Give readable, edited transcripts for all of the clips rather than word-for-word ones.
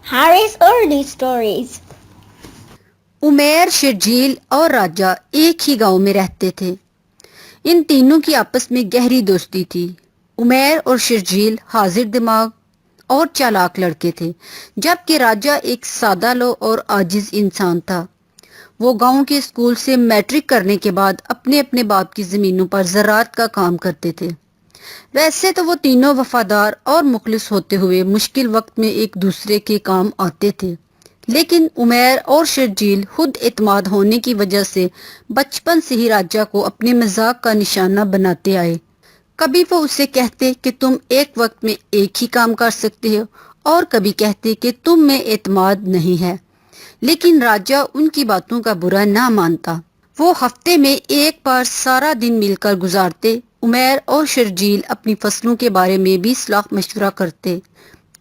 Harry's early stories. Umair, Sharjeel और राजा एक ही गांव में रहते थे। इन तीनों की आपस में गहरी दोस्ती थी। उमैर और शर्जील हाजिर दिमाग और चालाक लड़के थे, जबकि राजा एक सादा लो और आजिज इंसान था। वो गांव के स्कूल से मैट्रिक करने के बाद अपने अपने बाप की ज़मीनों पर ज़राअत का काम करते थे। वैसे तो वो तीनों वफादार और मुखलिस होते हुए मुश्किल वक्त में एक दूसरे के काम आते थे, लेकिन उमैर और शर्जील खुद एतमाद होने की वजह से बचपन से ही राजा को अपने मजाक का निशाना बनाते आए। कभी वो उसे कहते कि तुम एक वक्त में एक ही काम कर सकते हो, और कभी कहते कि तुम में एतमाद नहीं है। लेकिन राजा उनकी बातों का बुरा ना मानता। वो हफ्ते में एक बार सारा दिन मिलकर गुजारते। उमैर और शर्जील अपनी फसलों के बारे में भी सलाह मशवरा करते,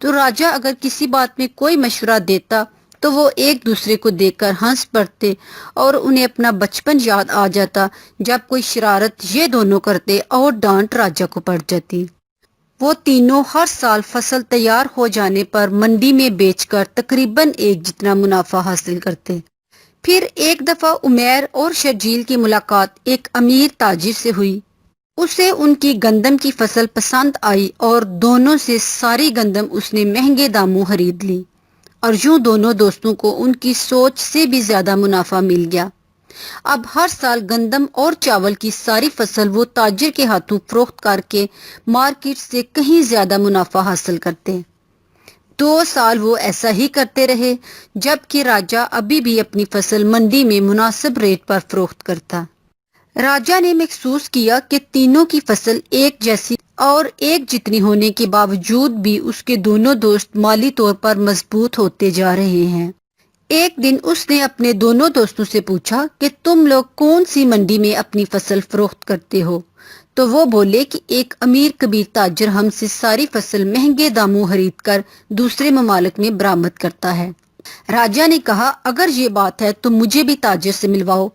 तो राजा अगर किसी बात में कोई मशवरा देता तो वो एक दूसरे को देखकर हंस पड़ते और उन्हें अपना बचपन याद आ जाता, जब कोई शरारत ये दोनों करते और डांट राजा को पड़ जाती। वो तीनों हर साल फसल तैयार हो जाने पर मंडी में बेचकर तकरीबन एक जितना मुनाफा हासिल करते। फिर एक दफा उमैर और शर्जील की मुलाकात एक अमीर ताजिर से हुई। उसे उनकी गंदम की फसल पसंद आई और दोनों से सारी गंदम उसने महंगे दामों खरीद ली, और यूं दोनों दोस्तों को उनकी सोच से भी ज्यादा मुनाफा मिल गया। अब हर साल गंदम और चावल की सारी फसल वो ताजिर के हाथों फरोख्त करके मार्केट से कहीं ज्यादा मुनाफा हासिल करते। 2 साल वो ऐसा ही करते रहे, जबकि राजा अभी भी अपनी फसल मंडी में मुनासिब रेट पर फरोख्त करता। राजा ने महसूस किया कि तीनों की फसल एक जैसी और एक जितनी होने के बावजूद भी उसके दोनों दोस्त माली तौर पर मजबूत होते जा रहे हैं। एक दिन उसने अपने दोनों दोस्तों से पूछा कि तुम लोग कौन सी मंडी में अपनी फसल फरोख्त करते हो? तो वो बोले कि एक अमीर कबीर ताजर हमसे सारी फसल महंगे दामों खरीद कर दूसरे ममालिक में बरामद करता है। राजा ने कहा, अगर ये बात है तो मुझे भी ताजिर से मिलवाओ,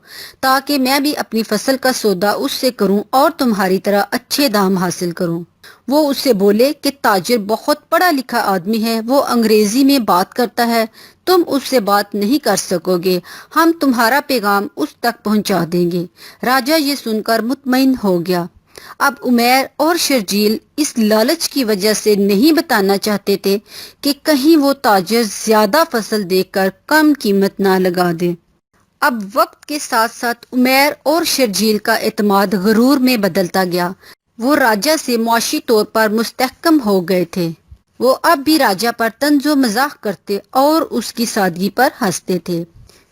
ताकि मैं भी अपनी फसल का सौदा उससे करूं और तुम्हारी तरह अच्छे दाम हासिल करूं। वो उससे बोले कि ताजिर बहुत पढ़ा लिखा आदमी है, वो अंग्रेजी में बात करता है, तुम उससे बात नहीं कर सकोगे, हम तुम्हारा पैगाम उस तक पहुंचा देंगे। राजा ये सुनकर मुतमईन हो गया। अब उमैर और शर्जील इस लालच की वजह से नहीं बताना चाहते थे कि कहीं वो ताजिर ज्यादा फसल देकर कम कीमत ना लगा दे। अब वक्त के साथ साथ उमैर और शर्जील का एतमाद गरूर में बदलता गया। वो राजा से मुआशी तौर पर मुस्तहकम हो गए थे। वो अब भी राजा पर तंजो मजाक करते और उसकी सादगी पर हंसते थे।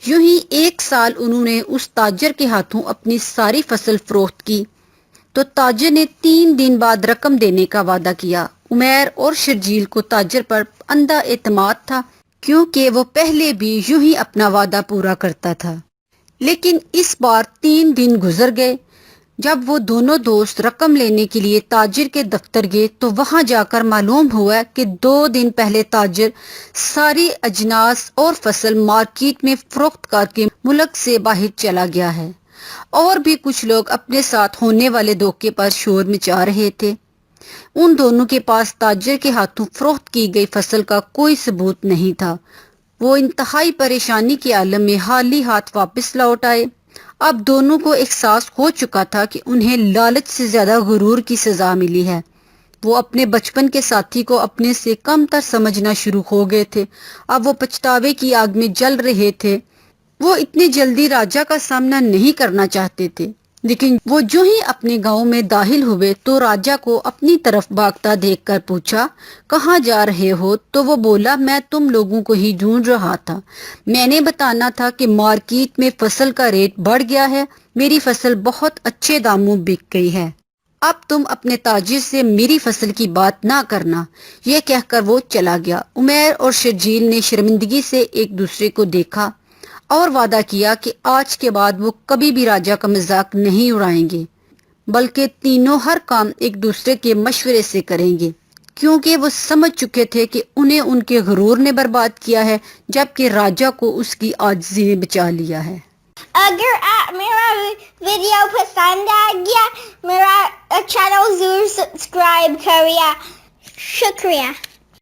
यूं ही एक साल उन्होंने उस ताजर के हाथों अपनी सारी फसल फरोख्त की, तो ताजर ने 3 दिन बाद रकम देने का वादा किया। उमैर और शर्जील को ताजर पर अंधा एतमाद था, क्योंकि वो पहले भी यूं ही अपना वादा पूरा करता था। लेकिन इस बार 3 दिन गुजर गए। जब वो दोनों दोस्त रकम लेने के लिए ताजिर के दफ्तर गए, तो वहां जाकर मालूम हुआ कि 2 दिन पहले ताजिर सारी अजनास और फसल मार्केट में फरोख्त करके मुल्क से बाहर चला गया है। और भी कुछ लोग अपने साथ होने वाले धोखे पर शोर मचा रहे थे। उन दोनों के पास ताजिर के हाथों फरोख्त की गई फसल का कोई सबूत नहीं था। वो इंतहाई परेशानी के आलम में हाली हाथ वापस लौट आए। अब दोनों को एहसास हो चुका था कि उन्हें लालच से ज्यादा गुरूर की सजा मिली है। वो अपने बचपन के साथी को अपने से कमतर समझना शुरू हो गए थे। अब वो पछतावे की आग में जल रहे थे। वो इतनी जल्दी राजा का सामना नहीं करना चाहते थे, लेकिन वो जो ही अपने गांव में दाखिल हुए तो राजा को अपनी तरफ भागता देखकर पूछा, कहाँ जा रहे हो? तो वो बोला, मैं तुम लोगों को ही ढूंढ रहा था। मैंने बताना था कि मार्केट में फसल का रेट बढ़ गया है, मेरी फसल बहुत अच्छे दामों बिक गई है। अब तुम अपने ताजिर से मेरी फसल की बात ना करना। यह कहकर वो चला गया। उमैर और शर्जील ने शर्मिंदगी से एक दूसरे को देखा और वादा किया कि आज के बाद वो कभी भी राजा का मजाक नहीं उड़ाएंगे, बल्कि तीनों हर काम एक दूसरे के मशवरे से करेंगे, क्योंकि वो समझ चुके थे कि उन्हें उनके गुरूर ने बर्बाद किया है, जबकि राजा को उसकी आजिज़ी ने बचा लिया है। अगर आप मेरा वीडियो पसंद आ गया, मेरा चैनल जरूर सब्सक्राइब करिए। शुक्रिया।